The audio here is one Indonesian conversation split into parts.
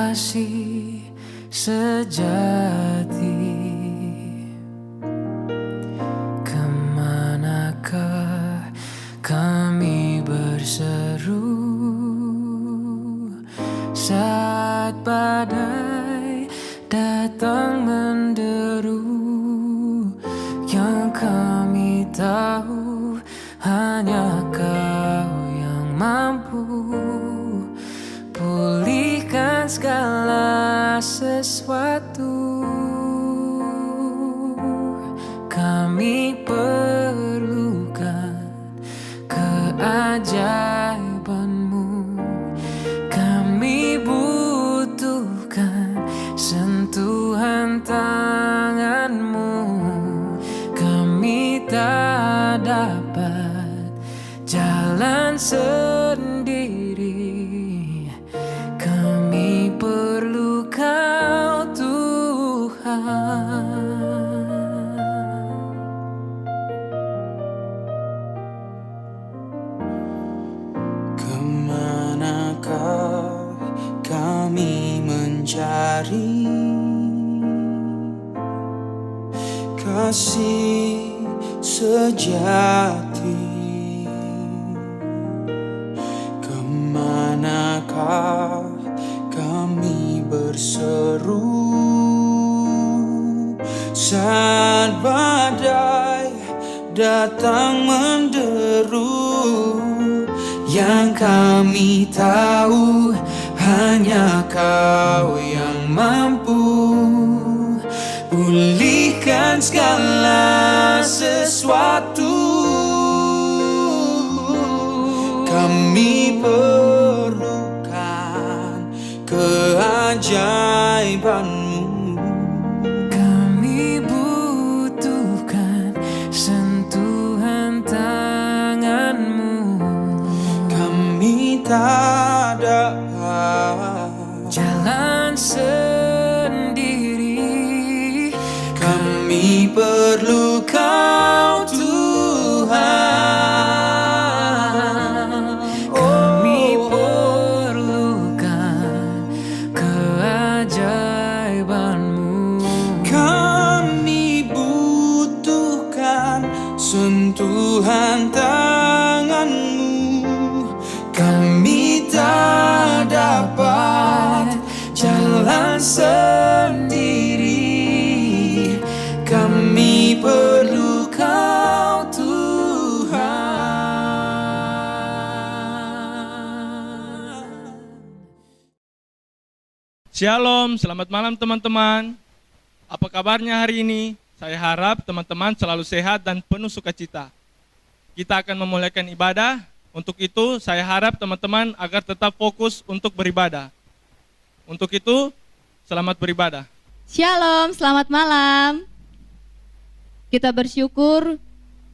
kasih sejati. Kemanakah kami berseru saat badai datang menderu? Yang kami tahu hanya Kau yang mampu pulihkan segala sesuatu. Kami perlukan keajaiban-Mu, kami butuhkan sentuhan tangan-Mu. Kami tak dapat jalan sendiri, kami perlu Kau Tuhan. Kemanakah kami mencari kasih sejati? Kemanakah kami berseru saat badai datang menderu? Yang kami tahu hanya Kau yang mampu pulihkan segala sesuatu. Kami perlukan keajaiban-Mu, Kami butuhkan sentuhan tangan-Mu. kami tak dapat Jalan sendiri, kami perlu Kau Tuhan. kami perlukan keajaiban-Mu. Kami butuhkan sentuhan tangan-Mu. Kami tak dapat jalan sendiri, kami perlu Kau Tuhan. Shalom, selamat malam teman-teman. Apa kabarnya hari ini? Saya harap teman-teman selalu sehat dan penuh sukacita. Kita akan memulaikan ibadah. Untuk itu, saya harap teman-teman agar tetap fokus untuk beribadah. Untuk itu, selamat beribadah. Shalom, selamat malam. Kita bersyukur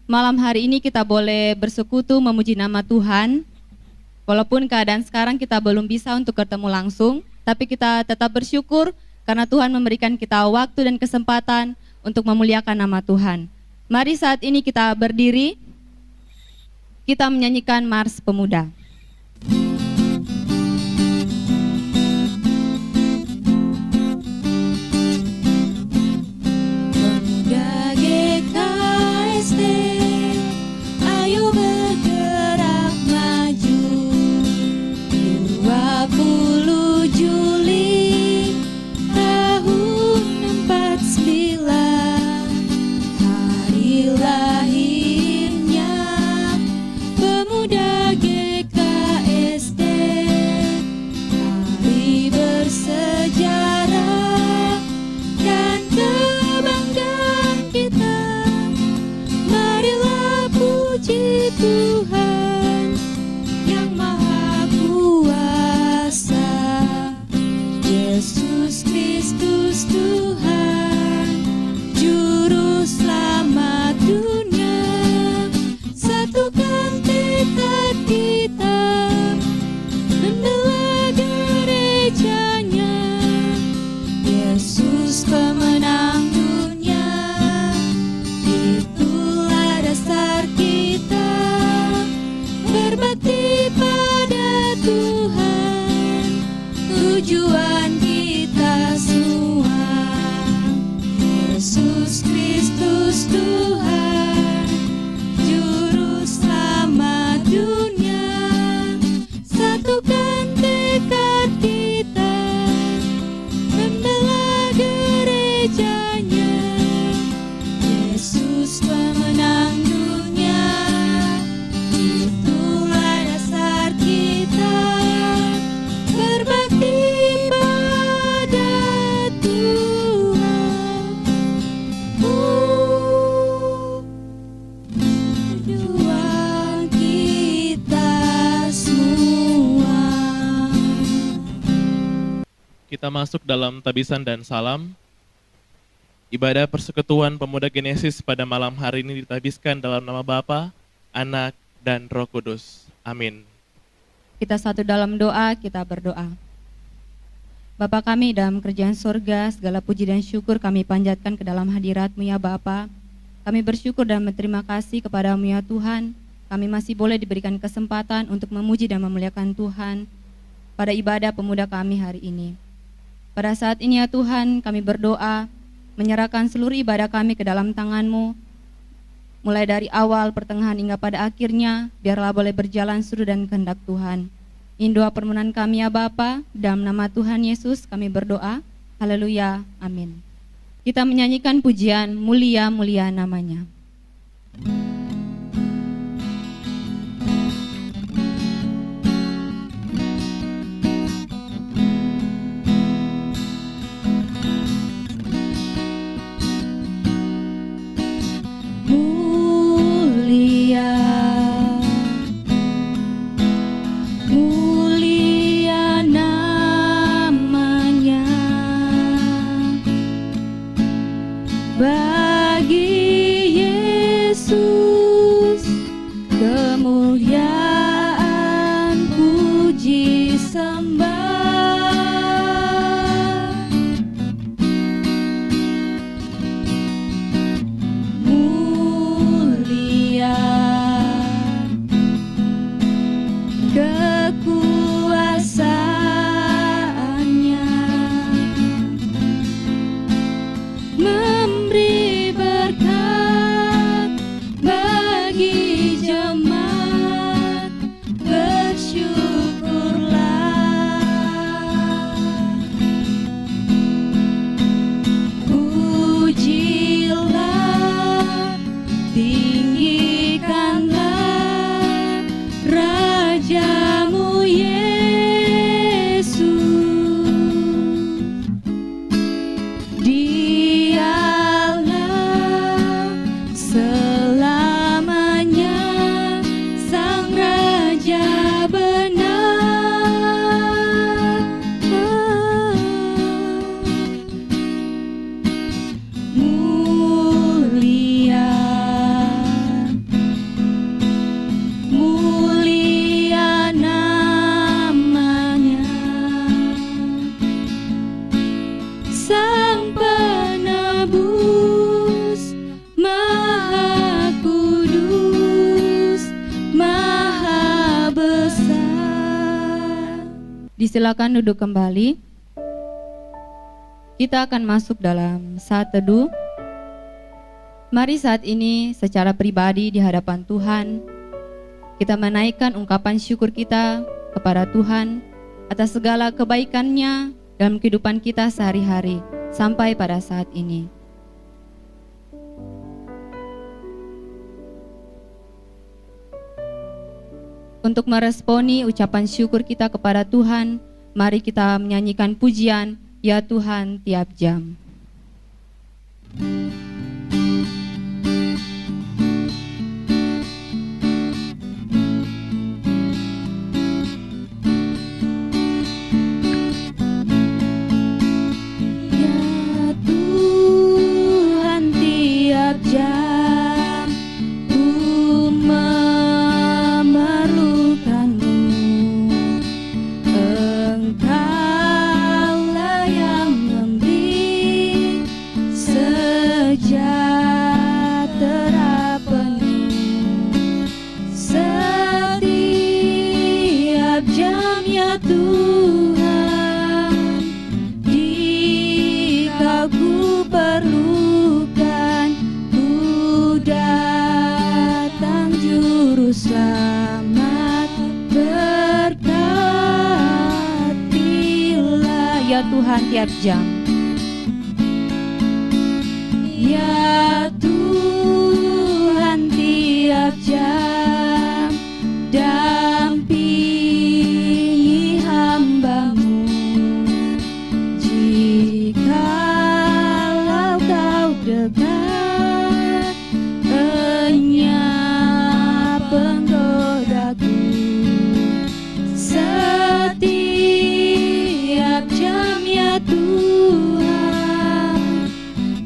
malam hari ini kita boleh bersekutu memuji nama Tuhan. Walaupun keadaan sekarang kita belum bisa untuk ketemu langsung, tapi kita tetap bersyukur karena Tuhan memberikan kita waktu dan kesempatan untuk memuliakan nama Tuhan. Mari saat ini kita berdiri, kita menyanyikan Mars Pemuda. Pemuda GKSD, ayo bergerak maju. 20 Juli tahun 49, hari lahirnya pemuda GKSD. rajanya, Yesus pemenang dunia. Itulah dasar kita berbakti pada Tuhan. Berjuang kita semua. Kita masuk dalam tabisan dan salam. Ibadah persekutuan pemuda Genesis pada malam hari ini ditabiskan dalam nama Bapa, Anak, dan Roh Kudus. Amin. Kita satu dalam doa, kita berdoa. Bapa kami dalam kerajaan sorga, segala puji dan syukur kami panjatkan ke dalam hadirat-Mu ya Bapa. Kami bersyukur dan berterima kasih kepada-Mu ya Tuhan. Kami masih boleh diberikan kesempatan untuk memuji dan memuliakan Tuhan pada ibadah pemuda kami hari ini. Pada saat ini ya Tuhan, kami berdoa, menyerahkan seluruh ibadah kami ke dalam tangan-Mu, mulai dari awal, pertengahan, hingga pada akhirnya, biarlah boleh berjalan seluruh dan kehendak Tuhan. Ini doa permohonan kami ya Bapa, dalam nama Tuhan Yesus kami berdoa, haleluya, amin. Kita menyanyikan pujian mulia-mulia namanya. Mulia, mulia namanya, bagi Yesus kemuliaan puji sembah. Mulia kekuasaannya, memberi berkat bagi jemaat. Bersyukurlah, pujilah, tinggikanlah Rajamu Yesus. Dialah selamanya Sang Raja benar. Mulia, mulia namanya, Sang Penebus, Maha Kudus, Maha Besar. Disilakan duduk kembali. Kita akan masuk dalam saat teduh. Mari saat ini secara pribadi di hadapan Tuhan, kita menaikkan ungkapan syukur kita kepada Tuhan atas segala kebaikan-Nya dalam kehidupan kita sehari-hari sampai pada saat ini. Untuk meresponi ucapan syukur kita kepada Tuhan, mari kita menyanyikan pujian, Ya Tuhan tiap jam. Ya Tuhan tiap jam ku memerlukan-Mu. Engkaulah yang memberi sejahtera penuh setiap jam ya Tuhan. Jika ku perlukan, ku datang juru selamat. Berkatilah Ya Tuhan tiap jam. Ya Tuhan, tiap jam dampingi hamba-Mu. Jikalau Kau dekat, enyap penggodaku. Setiap jam ya Tuhan,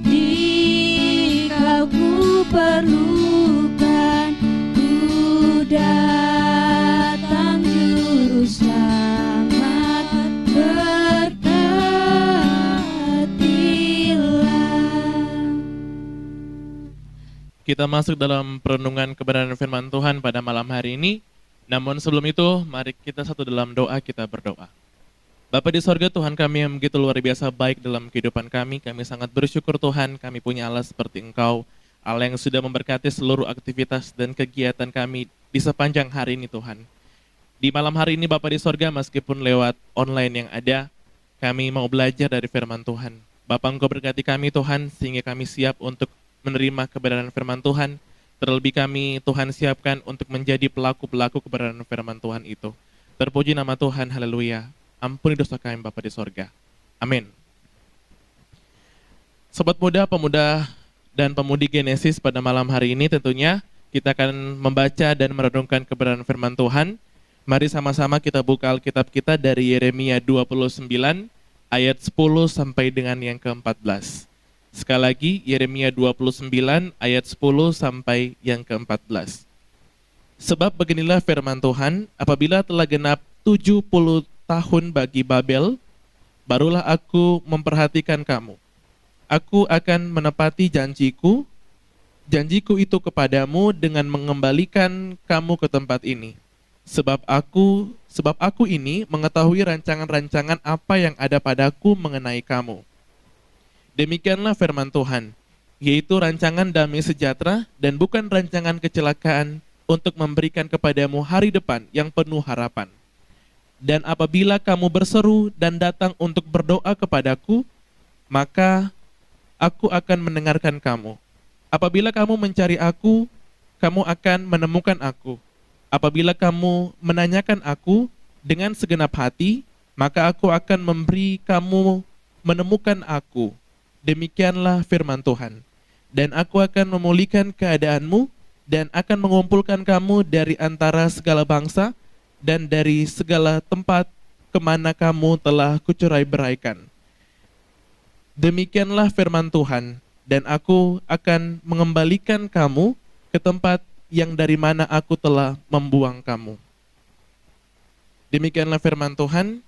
di Kau ku perlukan. Ku datang juru selamat, berkatilah. Kita masuk dalam perenungan kebenaran firman Tuhan pada malam hari ini. Namun sebelum itu, mari kita satu dalam doa, kita berdoa. Bapa di sorga, Tuhan kami yang begitu luar biasa baik dalam kehidupan kami. Kami sangat bersyukur Tuhan, kami punya Allah seperti Engkau. Allah yang sudah memberkati seluruh aktivitas dan kegiatan kami di sepanjang hari ini Tuhan. Di malam hari ini Bapa di sorga, meskipun lewat online yang ada, kami mau belajar dari firman Tuhan. Bapa, Engkau berkati kami Tuhan, sehingga kami siap untuk menerima kebenaran firman Tuhan. Terlebih kami Tuhan siapkan untuk menjadi pelaku-pelaku kebenaran firman Tuhan itu. Terpuji nama Tuhan, haleluya. Ampuni dosa kami Bapa di sorga. Amin. Sobat muda, pemuda, dan pemudi Genesis, pada malam hari ini tentunya kita akan membaca dan merenungkan kebenaran firman Tuhan. Mari sama-sama kita buka Alkitab kita dari Yeremia 29 ayat 10 sampai dengan yang ke-14. Sekali lagi, Yeremia 29 ayat 10 sampai yang ke-14. Sebab beginilah firman Tuhan, apabila telah genap 70 tahun bagi Babel, barulah aku memperhatikan kamu. Aku akan menepati janjiku itu kepadamu dengan mengembalikan kamu ke tempat ini. Sebab aku ini mengetahui rancangan-rancangan apa yang ada padaku mengenai kamu. Demikianlah firman Tuhan, yaitu rancangan damai sejahtera dan bukan rancangan kecelakaan, untuk memberikan kepadamu hari depan yang penuh harapan. Dan apabila kamu berseru dan datang untuk berdoa kepadaku, maka aku akan mendengarkan kamu. Apabila kamu mencari aku, kamu akan menemukan aku. Apabila kamu menanyakan aku dengan segenap hati, maka aku akan memberi kamu menemukan aku. Demikianlah firman Tuhan. Dan aku akan memulihkan keadaanmu dan akan mengumpulkan kamu dari antara segala bangsa dan dari segala tempat kemana kamu telah kucerai-beraikan. Demikianlah firman Tuhan, dan aku akan mengembalikan kamu ke tempat yang dari mana aku telah membuang kamu. Demikianlah firman Tuhan.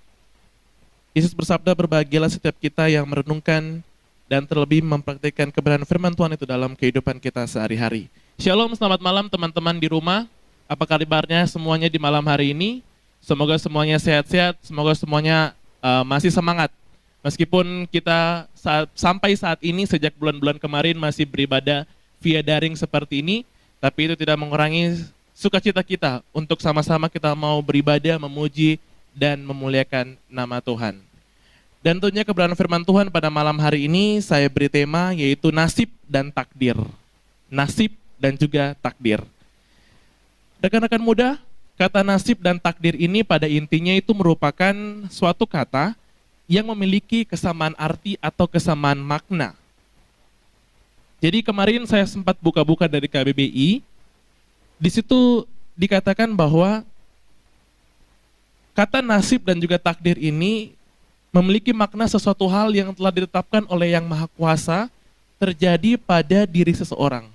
Yesus bersabda, berbahagialah setiap kita yang merenungkan dan terlebih mempraktikkan kebenaran firman Tuhan itu dalam kehidupan kita sehari-hari. Shalom, selamat malam teman-teman di rumah. Apa kabarnya semuanya di malam hari ini? Semoga semuanya sehat-sehat, semoga semuanya masih semangat. Meskipun kita sampai saat ini sejak bulan-bulan kemarin masih beribadah via daring seperti ini, tapi itu tidak mengurangi sukacita kita untuk sama-sama kita mau beribadah, memuji, dan memuliakan nama Tuhan. Dan tentunya kebenaran firman Tuhan pada malam hari ini saya beri tema yaitu nasib dan takdir. Nasib dan juga takdir. Rekan-rekan muda, kata nasib dan takdir ini pada intinya itu merupakan suatu kata yang memiliki kesamaan arti atau kesamaan makna. Jadi kemarin saya sempat buka-buka dari KBBI, di situ dikatakan bahwa kata nasib dan juga takdir ini memiliki makna sesuatu hal yang telah ditetapkan oleh Yang Maha Kuasa terjadi pada diri seseorang.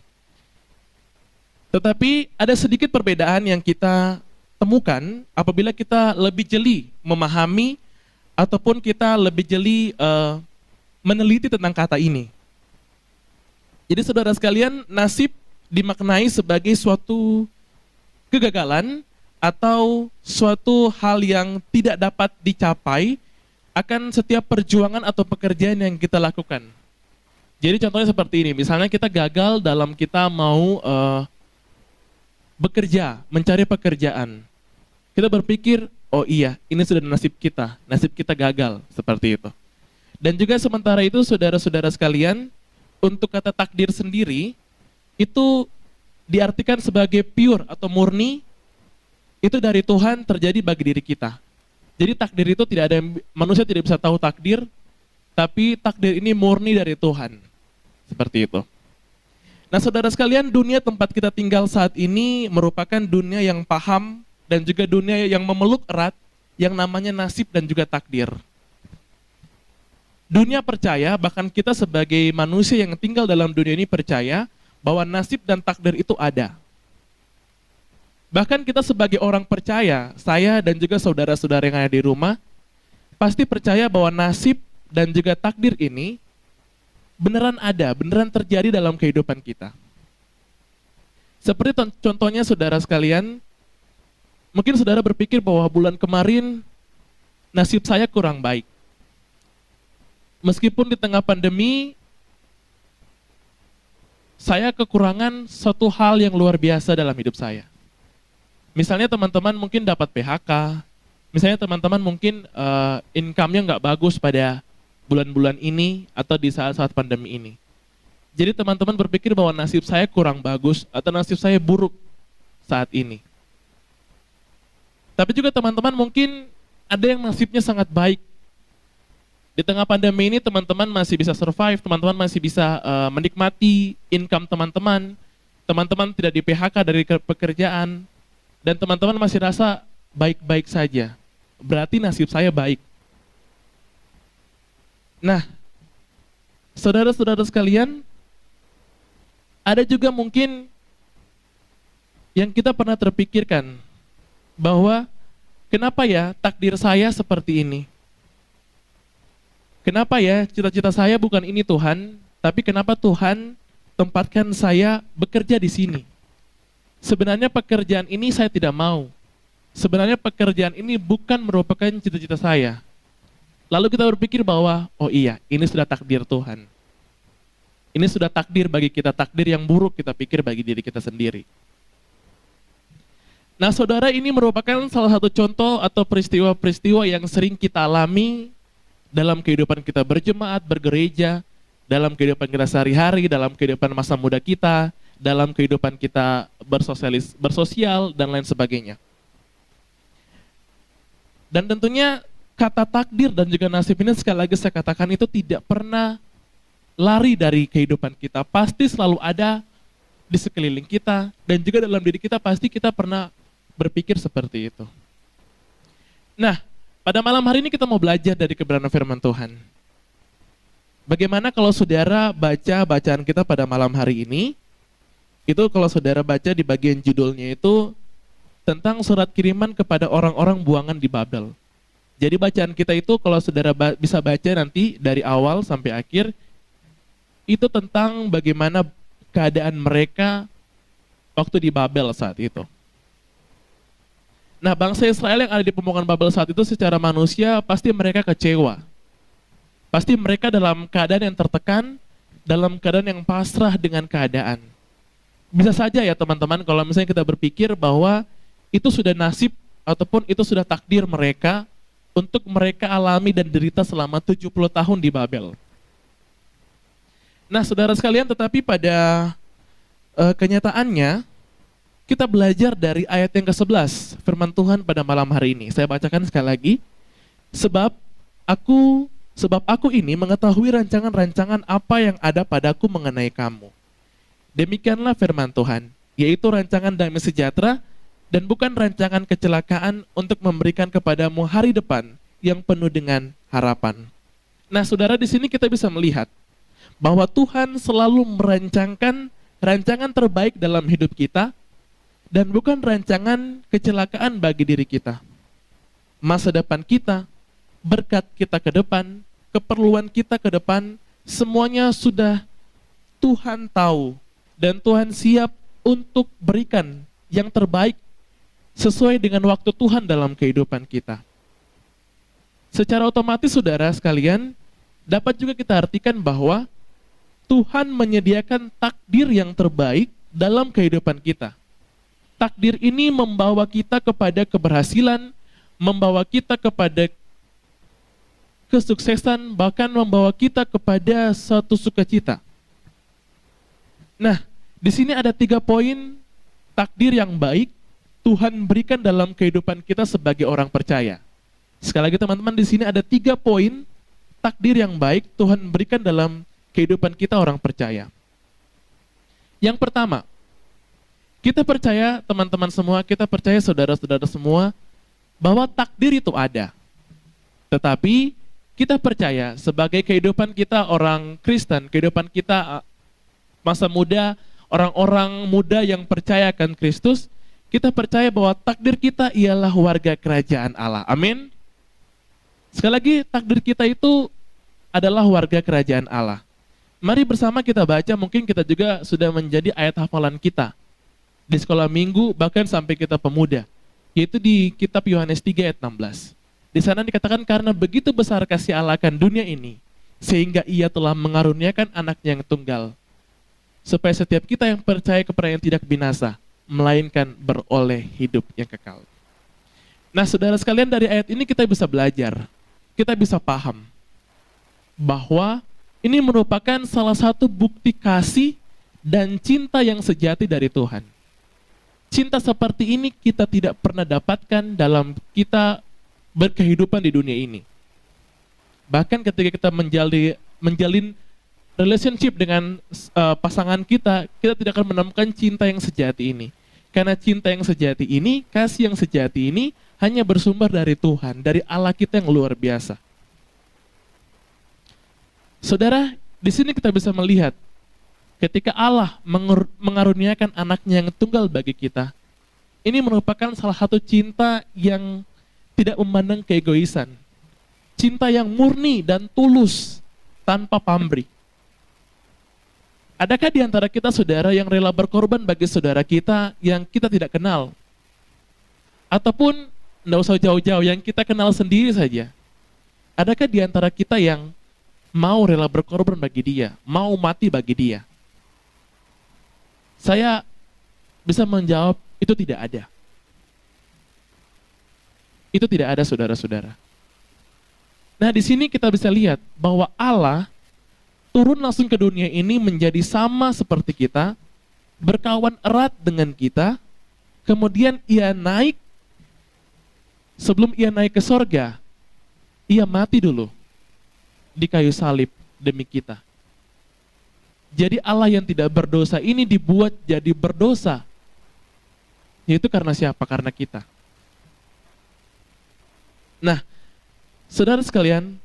Tetapi ada sedikit perbedaan yang kita temukan apabila kita lebih jeli memahami ataupun kita lebih jeli meneliti tentang kata ini. Jadi saudara sekalian, nasib dimaknai sebagai suatu kegagalan atau suatu hal yang tidak dapat dicapai akan setiap perjuangan atau pekerjaan yang kita lakukan. Jadi contohnya seperti ini, misalnya kita gagal dalam kita mau bekerja, mencari pekerjaan. Kita berpikir, oh iya, ini sudah nasib kita gagal, seperti itu. Dan juga sementara itu saudara-saudara sekalian, untuk kata takdir sendiri itu diartikan sebagai pure atau murni, itu dari Tuhan terjadi bagi diri kita. Jadi takdir itu tidak ada yang, manusia tidak bisa tahu takdir, tapi takdir ini murni dari Tuhan. Seperti itu. Nah saudara sekalian, dunia tempat kita tinggal saat ini merupakan dunia yang paham dan juga dunia yang memeluk erat yang namanya nasib dan juga takdir. Dunia percaya, bahkan kita sebagai manusia yang tinggal dalam dunia ini percaya bahwa nasib dan takdir itu ada. Bahkan kita sebagai orang percaya, saya dan juga saudara-saudara yang ada di rumah, pasti percaya bahwa nasib dan juga takdir ini beneran ada, beneran terjadi dalam kehidupan kita. Seperti contohnya saudara sekalian, mungkin saudara berpikir bahwa bulan kemarin nasib saya kurang baik. Meskipun di tengah pandemi, saya kekurangan suatu hal yang luar biasa dalam hidup saya. Misalnya teman-teman mungkin dapat PHK, misalnya teman-teman mungkin income-nya nggak bagus pada bulan-bulan ini atau di saat-saat pandemi ini. Jadi teman-teman berpikir bahwa nasib saya kurang bagus atau nasib saya buruk saat ini. Tapi juga teman-teman mungkin ada yang nasibnya sangat baik. Di tengah pandemi ini teman-teman masih bisa survive, teman-teman masih bisa menikmati income teman-teman, teman-teman tidak di PHK dari pekerjaan, dan teman-teman masih rasa baik-baik saja. Berarti nasib saya baik. Nah, saudara-saudara sekalian, ada juga mungkin yang kita pernah terpikirkan bahwa kenapa ya takdir saya seperti ini? Kenapa ya cita-cita saya bukan ini Tuhan, tapi kenapa Tuhan tempatkan saya bekerja di sini? Sebenarnya pekerjaan ini saya tidak mau. Sebenarnya pekerjaan ini bukan merupakan cita-cita saya. Lalu kita berpikir bahwa, oh iya, ini sudah takdir Tuhan. Ini sudah takdir bagi kita, takdir yang buruk kita pikir bagi diri kita sendiri. Nah saudara, ini merupakan salah satu contoh atau peristiwa-peristiwa yang sering kita alami dalam kehidupan kita berjemaat, bergereja, dalam kehidupan kita sehari-hari, dalam kehidupan masa muda kita, dalam kehidupan kita bersosial, dan lain sebagainya. Dan tentunya kata takdir dan juga nasib ini sekali lagi saya katakan itu tidak pernah lari dari kehidupan kita. Pasti selalu ada di sekeliling kita, dan juga dalam diri kita pasti kita pernah berpikir seperti itu. Nah, pada malam hari ini kita mau belajar dari kebenaran firman Tuhan. Bagaimana kalau saudara baca bacaan kita pada malam hari ini? Itu kalau saudara baca di bagian judulnya itu tentang surat kiriman kepada orang-orang buangan di Babel. Jadi bacaan kita itu kalau saudara bisa baca nanti dari awal sampai akhir, itu tentang bagaimana keadaan mereka waktu di Babel saat itu. Nah, bangsa Israel yang ada di pembuangan Babel saat itu secara manusia pasti mereka kecewa. Pasti mereka dalam keadaan yang tertekan, dalam keadaan yang pasrah dengan keadaan. Bisa saja ya teman-teman kalau misalnya kita berpikir bahwa itu sudah nasib ataupun itu sudah takdir mereka untuk mereka alami dan derita selama 70 tahun di Babel. Nah saudara sekalian, tetapi pada kenyataannya kita belajar dari ayat yang ke-11 firman Tuhan pada malam hari ini. Saya bacakan sekali lagi. Sebab aku ini mengetahui rancangan-rancangan apa yang ada padaku mengenai kamu. Demikianlah firman Tuhan, yaitu rancangan damai sejahtera dan bukan rancangan kecelakaan untuk memberikan kepadamu hari depan yang penuh dengan harapan. Nah saudara, di sini kita bisa melihat bahwa Tuhan selalu merancangkan rancangan terbaik dalam hidup kita dan bukan rancangan kecelakaan bagi diri kita. Masa depan kita, berkat kita ke depan, keperluan kita ke depan, semuanya sudah Tuhan tahu dan Tuhan siap untuk berikan yang terbaik sesuai dengan waktu Tuhan dalam kehidupan kita. Secara otomatis saudara sekalian, dapat juga kita artikan bahwa Tuhan menyediakan takdir yang terbaik dalam kehidupan kita. Takdir ini membawa kita kepada keberhasilan, membawa kita kepada kesuksesan, bahkan membawa kita kepada suatu sukacita. Nah, di sini ada 3 poin takdir yang baik Tuhan berikan dalam kehidupan kita sebagai orang percaya. Sekali lagi teman-teman, di sini ada 3 poin takdir yang baik Tuhan berikan dalam kehidupan kita orang percaya. Yang pertama, kita percaya teman-teman semua, kita percaya saudara-saudara semua bahwa takdir itu ada. Tetapi kita percaya sebagai kehidupan kita orang Kristen, kehidupan kita masa muda, orang-orang muda yang percaya akan Kristus, kita percaya bahwa takdir kita ialah warga kerajaan Allah. Amin. Sekali lagi, takdir kita itu adalah warga kerajaan Allah. Mari bersama kita baca, mungkin kita juga sudah menjadi ayat hafalan kita di sekolah minggu, bahkan sampai kita pemuda, yaitu di kitab Yohanes 3 ayat 16. Di sana dikatakan, karena begitu besar kasih Allah akan dunia ini, sehingga ia telah mengaruniakan anaknya yang tunggal, supaya setiap kita yang percaya kepada yang tidak binasa, melainkan beroleh hidup yang kekal. Nah saudara sekalian, dari ayat ini kita bisa belajar, kita bisa paham bahwa ini merupakan salah satu bukti kasih dan cinta yang sejati dari Tuhan. Cinta seperti ini kita tidak pernah dapatkan dalam kita berkehidupan di dunia ini. Bahkan ketika kita menjalin relationship dengan pasangan kita, kita tidak akan menemukan cinta yang sejati ini. Karena cinta yang sejati ini, kasih yang sejati ini hanya bersumber dari Tuhan, dari Allah kita yang luar biasa. Saudara, di sini kita bisa melihat ketika Allah mengaruniakan anaknya yang tunggal bagi kita, ini merupakan salah satu cinta yang tidak memandang keegoisan. Cinta yang murni dan tulus, tanpa pamrih. Adakah di antara kita saudara yang rela berkorban bagi saudara kita yang kita tidak kenal? Ataupun, tidak usah jauh-jauh, yang kita kenal sendiri saja. Adakah di antara kita yang mau rela berkorban bagi dia, mau mati bagi dia? Saya bisa menjawab, itu tidak ada. Itu tidak ada saudara-saudara. Nah di sini kita bisa lihat bahwa Allah turun langsung ke dunia ini menjadi sama seperti kita, berkawan erat dengan kita, kemudian ia naik, sebelum ia naik ke sorga, ia mati dulu di kayu salib demi kita. Jadi Allah yang tidak berdosa ini dibuat jadi berdosa. Yaitu karena siapa? Karena kita. Nah, saudara sekalian,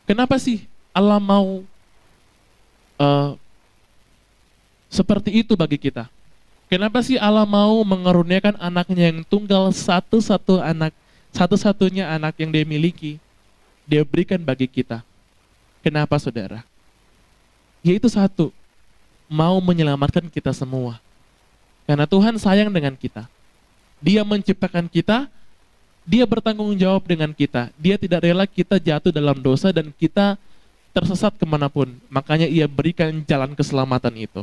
kenapa sih Allah mau seperti itu bagi kita? Kenapa sih Allah mau mengaruniakan anaknya yang tunggal, satu-satunya anak yang dia miliki, dia berikan bagi kita? Kenapa saudara? Yaitu satu, mau menyelamatkan kita semua. Karena Tuhan sayang dengan kita. Dia menciptakan kita, dia bertanggung jawab dengan kita. Dia tidak rela kita jatuh dalam dosa dan kita tersesat kemanapun. Makanya ia berikan jalan keselamatan itu.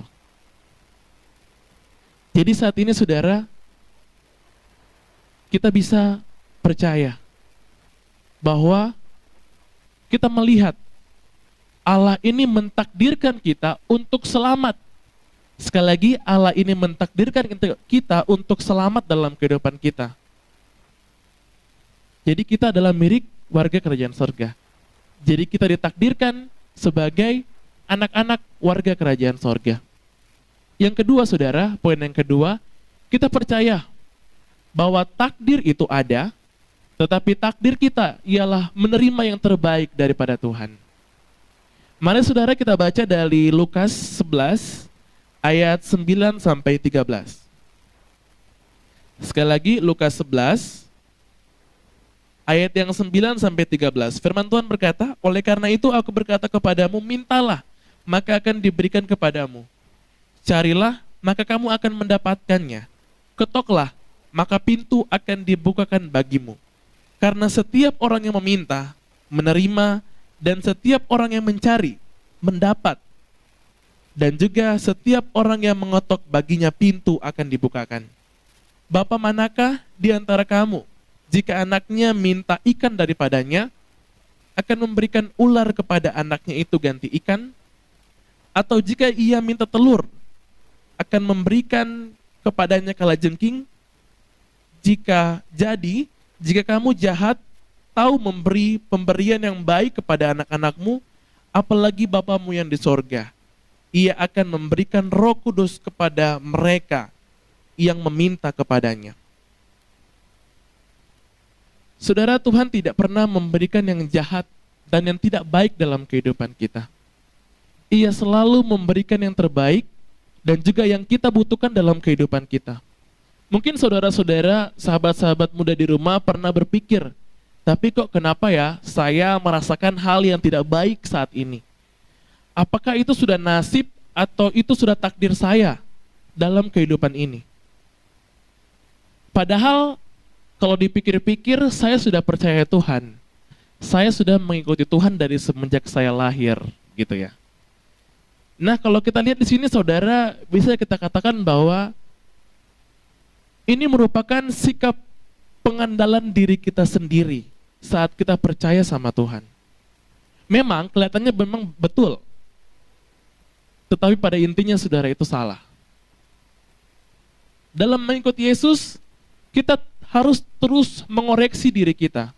Jadi saat ini saudara, kita bisa percaya bahwa kita melihat Allah ini mentakdirkan kita untuk selamat. Sekali lagi, Allah ini mentakdirkan kita untuk selamat dalam kehidupan kita. Jadi kita adalah milik warga kerajaan sorga. Jadi kita ditakdirkan sebagai anak-anak warga kerajaan sorga. Yang kedua saudara, poin yang kedua, kita percaya bahwa takdir itu ada, tetapi takdir kita ialah menerima yang terbaik daripada Tuhan. Mari saudara kita baca dari Lukas 11 ayat 9 sampai 13. Sekali lagi Lukas 11 ayat yang 9 sampai 13. Firman Tuhan berkata, oleh karena itu aku berkata kepadamu, mintalah, maka akan diberikan kepadamu. Carilah, maka kamu akan mendapatkannya. Ketoklah, maka pintu akan dibukakan bagimu. Karena setiap orang yang meminta, menerima, dan setiap orang yang mencari, mendapat. Dan juga setiap orang yang mengetok baginya pintu akan dibukakan. Bapa manakah di antara kamu, jika anaknya minta ikan daripadanya, akan memberikan ular kepada anaknya itu ganti ikan? Atau jika ia minta telur, akan memberikan kepadanya kalajengking? Jika kamu jahat, tahu memberi pemberian yang baik kepada anak-anakmu, apalagi Bapamu yang di sorga. Ia akan memberikan Roh Kudus kepada mereka yang meminta kepadanya. Saudara, Tuhan tidak pernah memberikan yang jahat dan yang tidak baik dalam kehidupan kita. Ia selalu memberikan yang terbaik dan juga yang kita butuhkan dalam kehidupan kita. Mungkin saudara-saudara, sahabat-sahabat muda di rumah pernah berpikir, tapi kok kenapa ya saya merasakan hal yang tidak baik saat ini? Apakah itu sudah nasib atau itu sudah takdir saya dalam kehidupan ini? Padahal kalau dipikir-pikir saya sudah percaya Tuhan. Saya sudah mengikuti Tuhan dari semenjak saya lahir, gitu ya. Nah, kalau kita lihat di sini saudara, bisa kita katakan bahwa ini merupakan sikap pengandalan diri kita sendiri saat kita percaya sama Tuhan. Memang kelihatannya memang betul. Tetapi pada intinya saudara itu salah. Dalam mengikuti Yesus, kita harus terus mengoreksi diri kita.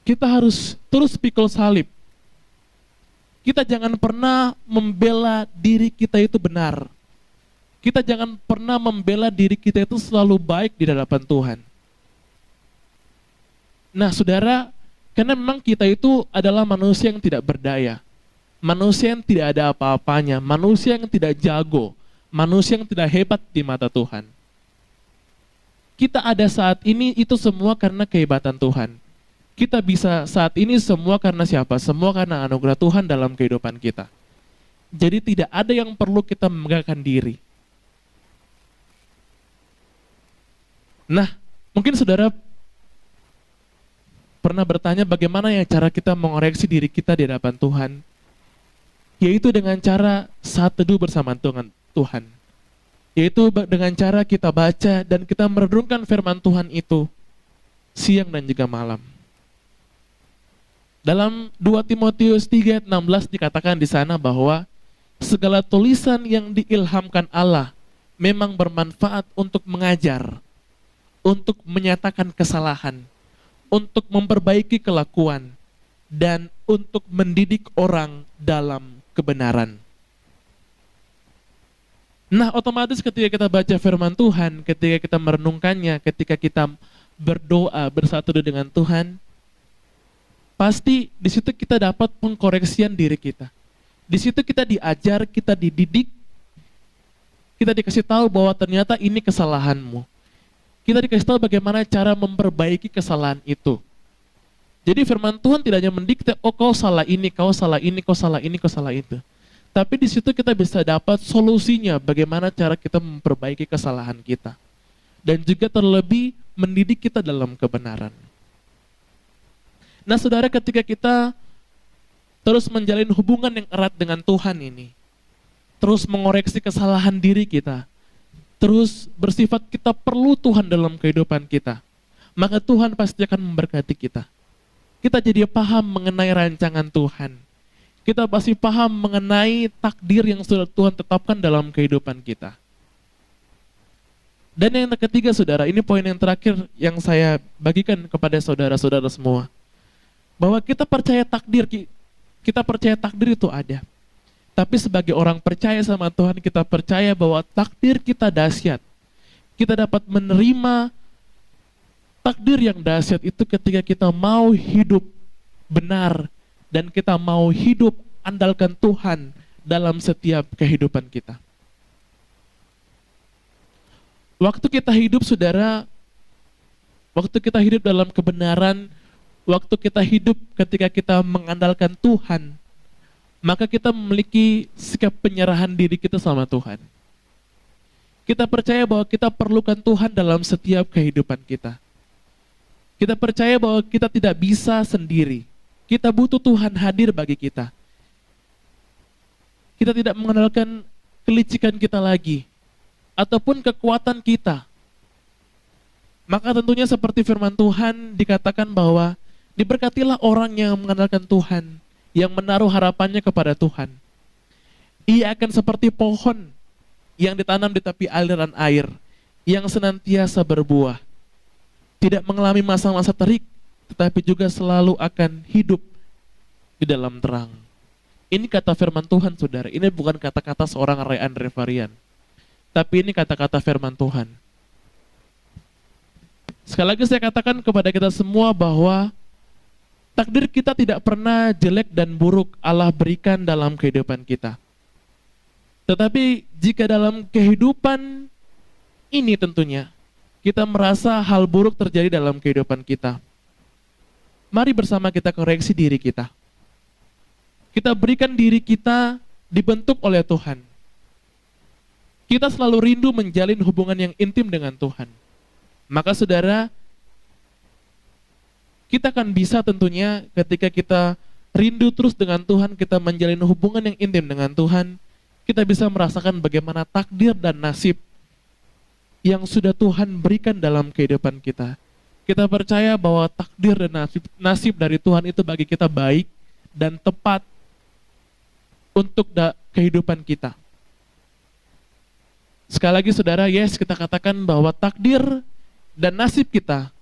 Kita harus terus pikul salib. Kita jangan pernah membela diri kita itu benar. Kita jangan pernah membela diri kita itu selalu baik di hadapan Tuhan. Nah saudara, karena memang kita itu adalah manusia yang tidak berdaya. Manusia yang tidak ada apa-apanya, manusia yang tidak jago, manusia yang tidak hebat di mata Tuhan. Kita ada saat ini itu semua karena kehebatan Tuhan. Kita bisa saat ini semua karena siapa? Semua karena anugerah Tuhan dalam kehidupan kita. Jadi tidak ada yang perlu kita memegahkan diri. Nah, mungkin saudara pernah bertanya bagaimana ya cara kita mengoreksi diri kita di hadapan Tuhan? Yaitu dengan cara saat teduh bersama Tuhan. Yaitu dengan cara kita baca dan kita merenungkan firman Tuhan itu siang dan juga malam. Dalam 2 Timotius 3 ayat 16 dikatakan di sana bahwa segala tulisan yang diilhamkan Allah memang bermanfaat untuk mengajar, untuk menyatakan kesalahan, untuk memperbaiki kelakuan, dan untuk mendidik orang dalam kebenaran. Nah, otomatis ketika kita baca firman Tuhan, ketika kita merenungkannya, ketika kita berdoa bersatu dengan Tuhan, pasti di situ kita dapat pengkoreksian diri kita. Di situ kita diajar, kita dididik, kita dikasih tahu bahwa ternyata ini kesalahanmu. Kita dikasih tahu bagaimana cara memperbaiki kesalahan itu. Jadi firman Tuhan tidak hanya mendikte, oh kau salah ini, kau salah ini, kau salah ini, kau salah itu. Tapi di situ kita bisa dapat solusinya bagaimana cara kita memperbaiki kesalahan kita. Dan juga terlebih mendidik kita dalam kebenaran. Nah saudara, ketika kita terus menjalin hubungan yang erat dengan Tuhan ini, terus mengoreksi kesalahan diri kita, terus bersifat kita perlu Tuhan dalam kehidupan kita, maka Tuhan pasti akan memberkati kita. Kita jadi paham mengenai rancangan Tuhan. Kita pasti paham mengenai takdir yang sudah Tuhan tetapkan dalam kehidupan kita. Dan yang ketiga saudara, ini poin yang terakhir yang saya bagikan kepada saudara-saudara semua. Bahwa kita percaya takdir itu ada. Tapi sebagai orang percaya sama Tuhan, kita percaya bahwa takdir kita dahsyat. Kita dapat menerima takdir yang dahsyat itu ketika kita mau hidup benar dan kita mau hidup andalkan Tuhan dalam setiap kehidupan kita. Waktu kita hidup saudara, waktu kita hidup dalam kebenaran, waktu kita hidup ketika kita mengandalkan Tuhan, maka kita memiliki sikap penyerahan diri kita sama Tuhan. Kita percaya bahwa kita perlukan Tuhan dalam setiap kehidupan kita. Kita percaya bahwa kita tidak bisa sendiri. Kita butuh Tuhan hadir bagi kita. Kita tidak mengandalkan kelicikan kita lagi, ataupun kekuatan kita. Maka tentunya seperti firman Tuhan dikatakan bahwa diberkatilah orang yang mengandalkan Tuhan, yang menaruh harapannya kepada Tuhan. Ia akan seperti pohon yang ditanam di tepi aliran air, yang senantiasa berbuah, tidak mengalami masa-masa terik, tetapi juga selalu akan hidup di dalam terang. Ini kata firman Tuhan, saudara. Ini bukan kata-kata seorang Ray Andre Varian, tapi ini kata-kata firman Tuhan. Sekali lagi saya katakan kepada kita semua bahwa takdir kita tidak pernah jelek dan buruk Allah berikan dalam kehidupan kita. Tetapi jika dalam kehidupan ini tentunya kita merasa hal buruk terjadi dalam kehidupan kita, mari bersama kita koreksi diri kita. Kita berikan diri kita dibentuk oleh Tuhan. Kita selalu rindu menjalin hubungan yang intim dengan Tuhan. Maka saudara, kita akan bisa tentunya ketika kita rindu terus dengan Tuhan, kita menjalin hubungan yang intim dengan Tuhan, kita bisa merasakan bagaimana takdir dan nasib yang sudah Tuhan berikan dalam kehidupan kita. Kita percaya bahwa takdir dan nasib dari Tuhan itu bagi kita baik dan tepat untuk kehidupan kita. Sekali lagi saudara, yes, kita katakan bahwa takdir dan nasib kita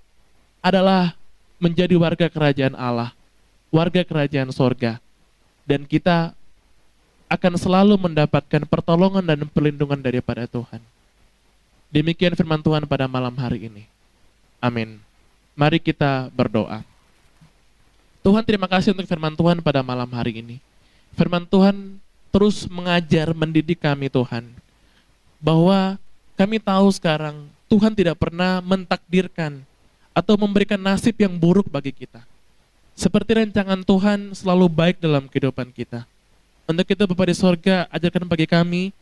adalah menjadi warga kerajaan Allah, warga kerajaan sorga. Dan kita akan selalu mendapatkan pertolongan dan perlindungan daripada Tuhan. Demikian firman Tuhan pada malam hari ini. Amin. Mari kita berdoa. Tuhan, terima kasih untuk firman Tuhan pada malam hari ini. Firman Tuhan terus mengajar, mendidik kami Tuhan, bahwa kami tahu sekarang Tuhan tidak pernah mentakdirkan atau memberikan nasib yang buruk bagi kita. Seperti rancangan Tuhan selalu baik dalam kehidupan kita. Untuk itu Bapa di sorga, ajarkan bagi kami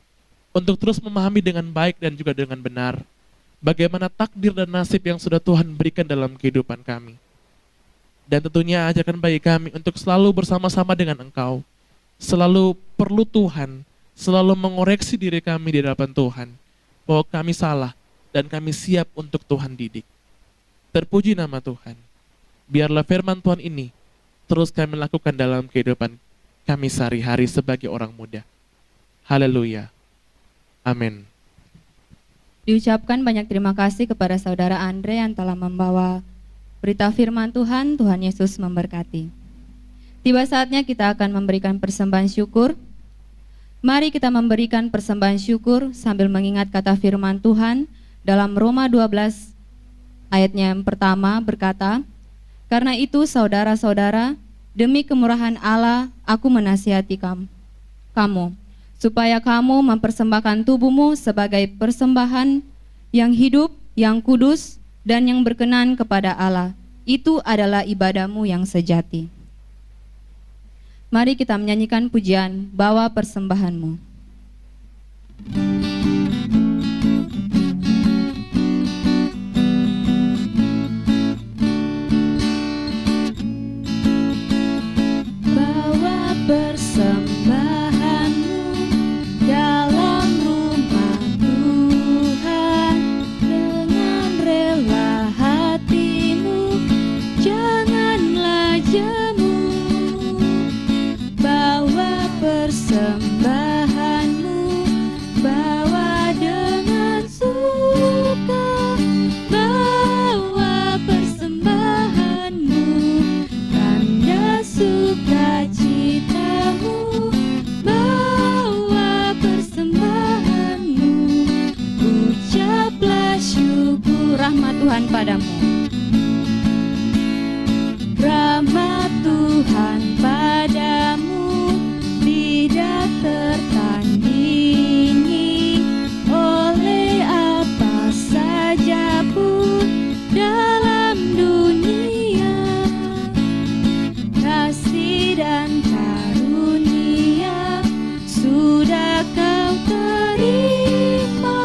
untuk terus memahami dengan baik dan juga dengan benar bagaimana takdir dan nasib yang sudah Tuhan berikan dalam kehidupan kami. Dan tentunya ajarkan bagi kami untuk selalu bersama-sama dengan Engkau, selalu perlu Tuhan, selalu mengoreksi diri kami di hadapan Tuhan, bahwa kami salah dan kami siap untuk Tuhan didik. Terpuji nama Tuhan. Biarlah firman Tuhan ini terus kami lakukan dalam kehidupan kami sehari-hari sebagai orang muda. Haleluya. Amin. Diucapkan banyak terima kasih kepada saudara Andre yang telah membawa berita firman Tuhan. Tuhan Yesus memberkati. Tiba saatnya kita akan memberikan persembahan syukur. Mari kita memberikan persembahan syukur sambil mengingat kata firman Tuhan dalam Roma 12 ayatnya yang pertama berkata, "Karena itu saudara-saudara, demi kemurahan Allah aku menasihati kamu, supaya kamu mempersembahkan tubuhmu sebagai persembahan yang hidup, yang kudus, dan yang berkenan kepada Allah. Itu adalah ibadahmu yang sejati." Mari kita menyanyikan pujian "Bawa Persembahanmu". Bawa persembahanmu dalam rumah Tuhan dengan rela hatimu, janganlah jemu. Bawa persembahanmu, bawa dengan suka. Bawa persembahanmu, tanda sukacitamu. Bawa persembahanmu, ucaplah syukur. Rahmat Tuhan padamu. Rahmat Tuhan padamu tidak tertandingi oleh apa saja pun dalam dunia. Kasih dan karunia sudah kau terima.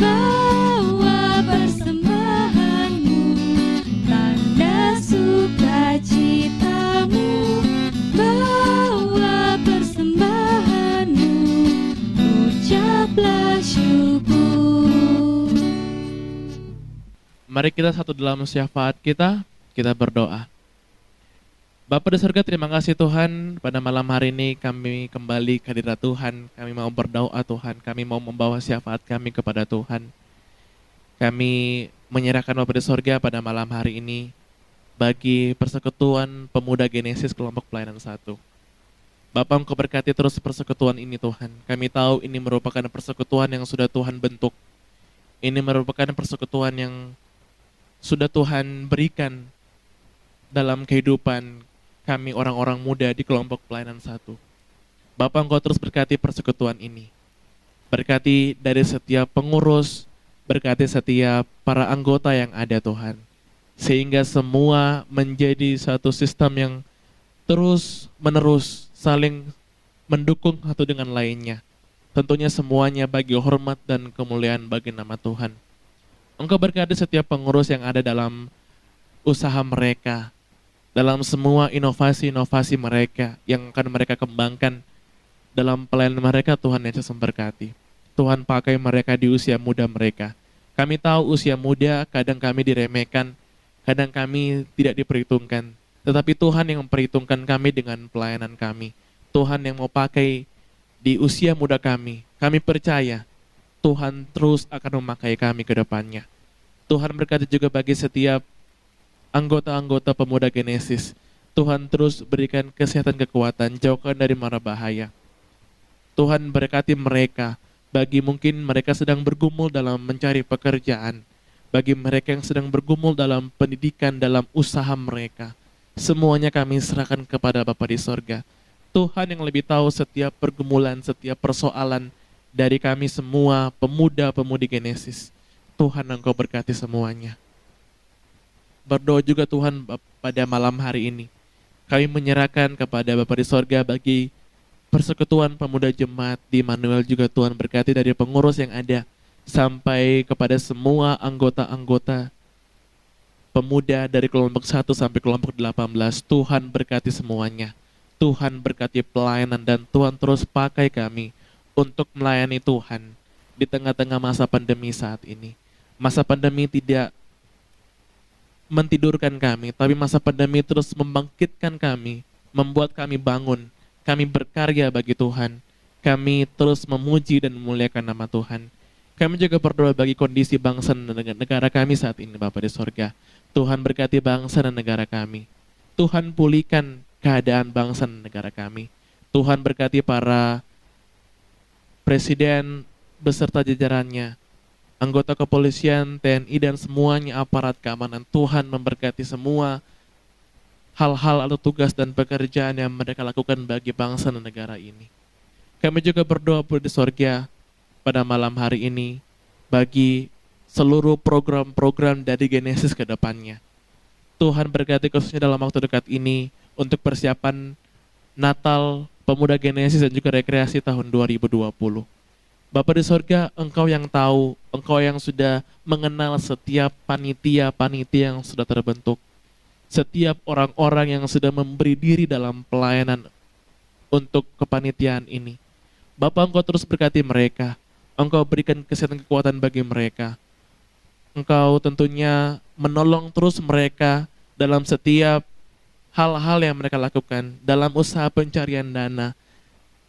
Bawa persembahanmu, tanda sukacitamu. Bawa persembahanmu, ucaplah syukur. Mari kita satu dalam syafaat kita berdoa. Bapa di surga, terima kasih Tuhan, pada malam hari ini kami kembali ke hadirat Tuhan. Kami mau berdoa Tuhan, kami mau membawa syafaat kami kepada Tuhan. Kami menyerahkan Bapa di surga pada malam hari ini bagi persekutuan pemuda Genesis kelompok pelayanan 1. Bapak, Engkau berkati terus persekutuan ini Tuhan. Kami tahu ini merupakan persekutuan yang sudah Tuhan bentuk. Ini merupakan persekutuan yang sudah Tuhan berikan dalam kehidupan kami orang-orang muda di kelompok pelayanan 1. Bapak, Engkau terus berkati persekutuan ini. Berkati dari setiap pengurus, berkati setiap para anggota yang ada Tuhan. Sehingga semua menjadi satu sistem yang terus menerus saling mendukung satu dengan lainnya. Tentunya semuanya bagi hormat dan kemuliaan bagi nama Tuhan. Engkau berkati setiap pengurus yang ada dalam usaha mereka, dalam semua inovasi-inovasi mereka yang akan mereka kembangkan dalam pelayanan mereka. Tuhan Yesus memberkati. Tuhan pakai mereka di usia muda mereka. Kami tahu usia muda kadang kami diremehkan, kadang kami tidak diperhitungkan. Tetapi Tuhan yang memperhitungkan kami dengan pelayanan kami. Tuhan yang mau pakai di usia muda kami. Kami percaya Tuhan terus akan memakai kami ke depannya. Tuhan berkati juga bagi setiap anggota-anggota pemuda Genesis. Tuhan terus berikan kesehatan, kekuatan, jauhkan dari mara bahaya. Tuhan berkati mereka, bagi mungkin mereka sedang bergumul dalam mencari pekerjaan, bagi mereka yang sedang bergumul dalam pendidikan, dalam usaha mereka. Semuanya kami serahkan kepada Bapa di sorga. Tuhan yang lebih tahu setiap pergumulan, setiap persoalan dari kami semua pemuda-pemudi Genesis. Tuhan, Engkau berkati semuanya. Berdoa juga Tuhan pada malam hari ini. Kami menyerahkan kepada Bapa di sorga bagi persekutuan pemuda jemaat di Immanuel juga. Tuhan berkati dari pengurus yang ada sampai kepada semua anggota-anggota pemuda dari kelompok 1 sampai kelompok 18. Tuhan berkati semuanya. Tuhan berkati pelayanan dan Tuhan terus pakai kami untuk melayani Tuhan di tengah-tengah masa pandemi saat ini. Masa pandemi tidak mentidurkan kami, tapi masa pandemi terus membangkitkan kami, membuat kami bangun. Kami berkarya bagi Tuhan. Kami terus memuji dan memuliakan nama Tuhan. Kami juga berdoa bagi kondisi bangsa dan negara kami saat ini, Bapa di sorga. Tuhan berkati bangsa dan negara kami. Tuhan pulihkan keadaan bangsa dan negara kami. Tuhan berkati para presiden beserta jajarannya, anggota kepolisian, TNI, dan semuanya aparat keamanan. Tuhan memberkati semua hal-hal atau tugas dan pekerjaan yang mereka lakukan bagi bangsa dan negara ini. Kami juga berdoa di sorga pada malam hari ini bagi seluruh program-program dari Genesis ke depannya. Tuhan berkati khususnya dalam waktu dekat ini untuk persiapan Natal Pemuda Genesis dan juga rekreasi tahun 2020. Bapa di sorga, Engkau yang tahu, Engkau yang sudah mengenal setiap panitia-panitia yang sudah terbentuk, setiap orang-orang yang sudah memberi diri dalam pelayanan untuk kepanitiaan ini. Bapa, Engkau terus berkati mereka, Engkau berikan kesehatan, kekuatan bagi mereka. Engkau tentunya menolong terus mereka dalam setiap hal-hal yang mereka lakukan, dalam usaha pencarian dana,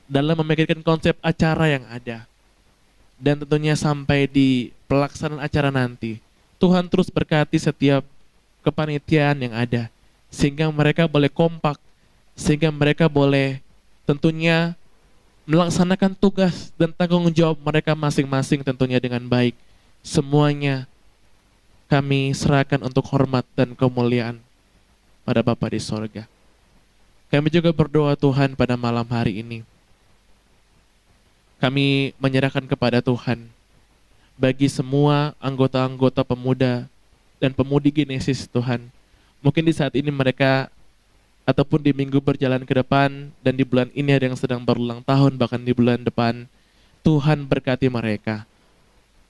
dalam memikirkan konsep acara yang ada. Dan tentunya sampai di pelaksanaan acara nanti, Tuhan terus berkati setiap kepanitiaan yang ada, sehingga mereka boleh kompak, sehingga mereka boleh tentunya melaksanakan tugas dan tanggung jawab mereka masing-masing tentunya dengan baik. Semuanya kami serahkan untuk hormat dan kemuliaan pada Bapa di sorga. Kami juga berdoa Tuhan pada malam hari ini. Kami menyerahkan kepada Tuhan bagi semua anggota-anggota pemuda dan pemudi Genesis Tuhan. Mungkin di saat ini mereka ataupun di minggu berjalan ke depan dan di bulan ini ada yang sedang berulang tahun, bahkan di bulan depan. Tuhan berkati mereka.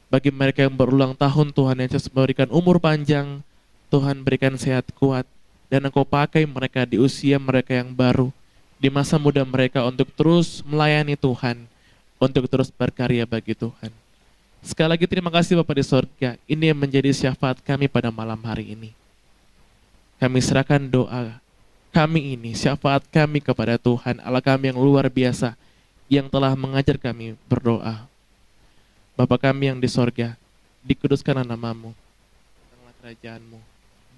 Bagi mereka yang berulang tahun, Tuhan Yesus memberikan umur panjang, Tuhan berikan sehat kuat, dan Engkau pakai mereka di usia mereka yang baru, di masa muda mereka untuk terus melayani Tuhan, untuk terus berkarya bagi Tuhan. Sekali lagi terima kasih Bapa di sorga, ini yang menjadi syafaat kami pada malam hari ini. Kami serahkan doa kami ini, syafaat kami kepada Tuhan, Allah kami yang luar biasa, yang telah mengajar kami berdoa. Bapa kami yang di sorga, dikuduskanlah namamu, datanglah kerajaanmu,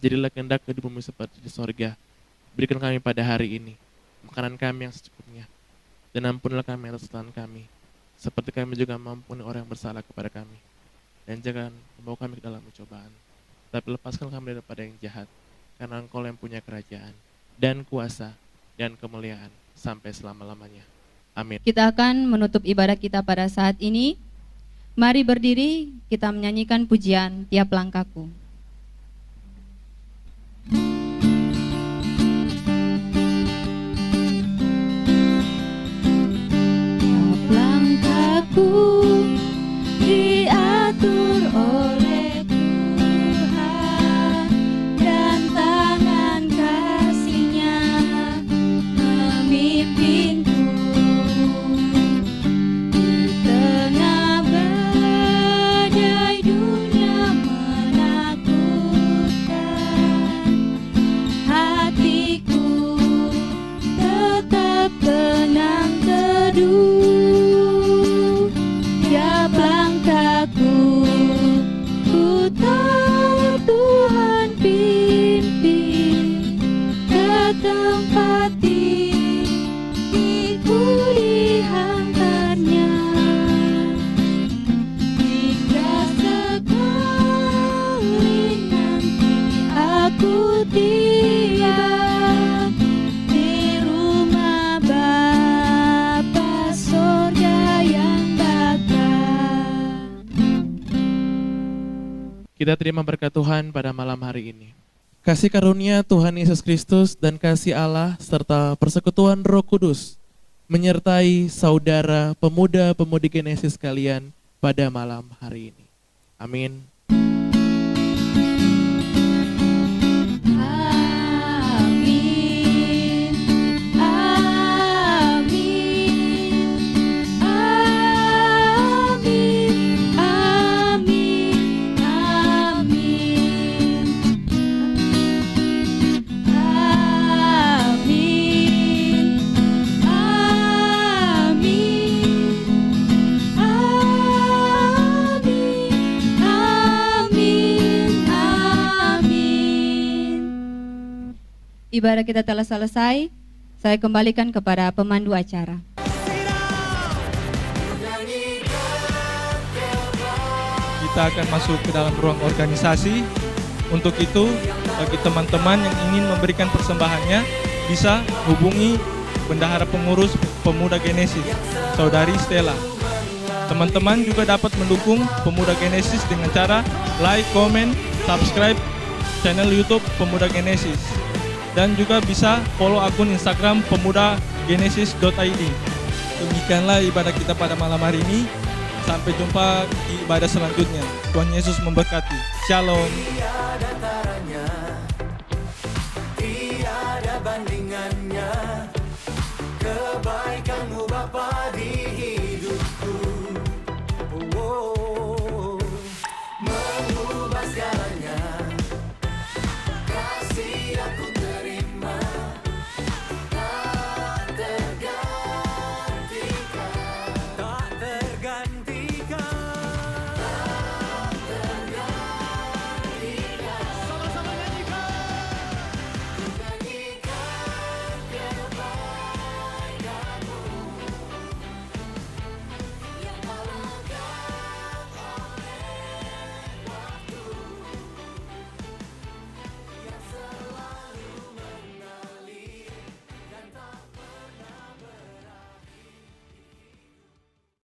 jadilah kehendak di bumi seperti di sorga. Berikan kami pada hari ini makanan kami yang secukupnya, dan ampunilah kami atas kesalahan kami, seperti kami juga mengampuni orang yang bersalah kepada kami. Dan jangan membawa kami ke dalam pencobaan, tapi lepaskan kami daripada yang jahat, karena Engkau yang punya kerajaan, dan kuasa, dan kemuliaan, sampai selama-lamanya. Amin. Kita akan menutup ibadah kita pada saat ini. Mari berdiri, kita menyanyikan pujian Tiap Langkahku. Tiap langkahku diatur oleh Tuhan, dan tangan kasih-Nya memimpinku. Di tengah badai dunia menakutkan, hatiku tetap tenang teduh. Tiap langkahku ku tahu Tuhan pimpin ke tempat diriku dihantarnya. Jika sekali nanti aku tiba di rumah Bapa sorga yang bakal. Kita terima berkat Tuhan pada malam hari ini. Kasih karunia Tuhan Yesus Kristus dan kasih Allah serta persekutuan Roh Kudus menyertai saudara pemuda-pemudi Genesis sekalian pada malam hari ini. Amin. Amin, amin, amin, amin, amin, amin, amin, amin. Ibadah kita telah selesai. Saya kembalikan kepada pemandu acara. Kita akan masuk ke dalam ruang organisasi. Untuk itu, bagi teman-teman yang ingin memberikan persembahannya, bisa hubungi Bendahara Pengurus Pemuda Genesis, Saudari Stella. Teman-teman juga dapat mendukung Pemuda Genesis dengan cara like, comment, subscribe channel YouTube Pemuda Genesis. Dan juga bisa follow akun Instagram pemudagenesis.id. Demikianlah ibadah kita pada malam hari ini. Sampai jumpa di ibadah selanjutnya. Tuhan Yesus memberkati. Shalom.